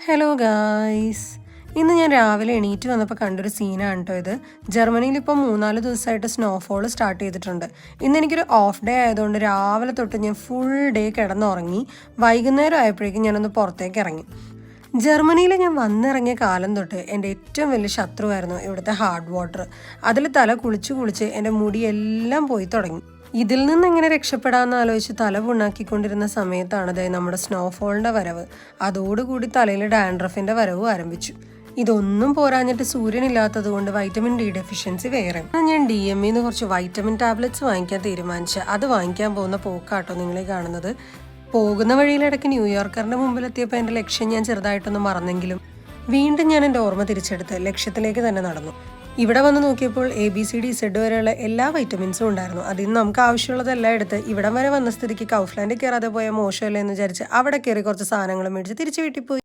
Hello guys, ഇന്ന് ഞാൻ രാവിലെ എണീറ്റ് വന്നപ്പോൾ കണ്ടൊരു സീനാണ് കേട്ടോ ഇത്. ജർമ്മനിയിൽ ഇപ്പോൾ 3-4 ദിവസമായിട്ട് സ്നോഫോൾ സ്റ്റാർട്ട് ചെയ്തിട്ടുണ്ട്. ഇന്ന് എനിക്കൊരു ഓഫ് ഡേ ആയതുകൊണ്ട് രാവിലെ തൊട്ട് ഞാൻ ഫുൾ ഡേ കിടന്നുറങ്ങി. വൈകുന്നേരം ആയപ്പോഴേക്കും ഞാനൊന്ന് പുറത്തേക്ക് ഇറങ്ങി. ജർമ്മനിയിൽ ഞാൻ വന്നിറങ്ങിയ കാലം തൊട്ട് എൻ്റെ ഏറ്റവും വലിയ ശത്രുവായിരുന്നു ഇവിടുത്തെ ഹാർഡ് വാട്ടർ. അതിൽ തല കുളിച്ച് എൻ്റെ മുടിയെല്ലാം പോയി തുടങ്ങി. ഇതിൽ നിന്ന് എങ്ങനെ രക്ഷപ്പെടാമെന്ന് ആലോചിച്ച് തല പുണ്ണാക്കിക്കൊണ്ടിരുന്ന സമയത്താണ് നമ്മുടെ സ്നോഫോളിൻ്റെ വരവ്. അതോടുകൂടി തലയിൽ ഡാൻഡ്രഫിൻ്റെ വരവും ആരംഭിച്ചു. ഇതൊന്നും പോരാഞ്ഞിട്ട് സൂര്യനില്ലാത്തത് കൊണ്ട് വൈറ്റമിൻ ഡി ഡെഫിഷ്യൻസി വേറെ. ഞാൻ DMEന്ന് കുറച്ച് വൈറ്റമിൻ ടാബ്ലറ്റ്സ് വാങ്ങിക്കാൻ തീരുമാനിച്ച അത് വാങ്ങിക്കാൻ പോകുന്ന പോക്കാട്ടോ നിങ്ങളെ കാണുന്നത്. പോകുന്ന വഴിയിലിടയ്ക്ക് ന്യൂയോർക്കറിൻ്റെ മുമ്പിലെത്തിയപ്പോൾ എൻ്റെ ലക്ഷ്യം ഞാൻ ചെറുതായിട്ടൊന്ന് മറന്നെങ്കിലും വീണ്ടും ഞാൻ എൻ്റെ ഓർമ്മ തിരിച്ചെടുത്ത് ലക്ഷ്യത്തിലേക്ക് തന്നെ നടന്നു. ഇവിടെ വന്ന് നോക്കിയപ്പോൾ ABCD-Z വരെയുള്ള എല്ലാ വൈറ്റമിൻസും ഉണ്ടായിരുന്നു. അതിൽ നിന്ന് നമുക്ക് ആവശ്യമുള്ളതെല്ലാം എടുത്ത് ഇവിടം വരെ വന്ന സ്ഥിതിക്ക് കൗഫ്ലാൻഡിൽ കയറാതെ പോയ മോശമല്ലേ എന്ന് വിചാരിച്ച് അവിടെ കയറി കുറച്ച് സാധനങ്ങൾ മേടിച്ച് തിരിച്ച് വീട്ടിൽ പോയി.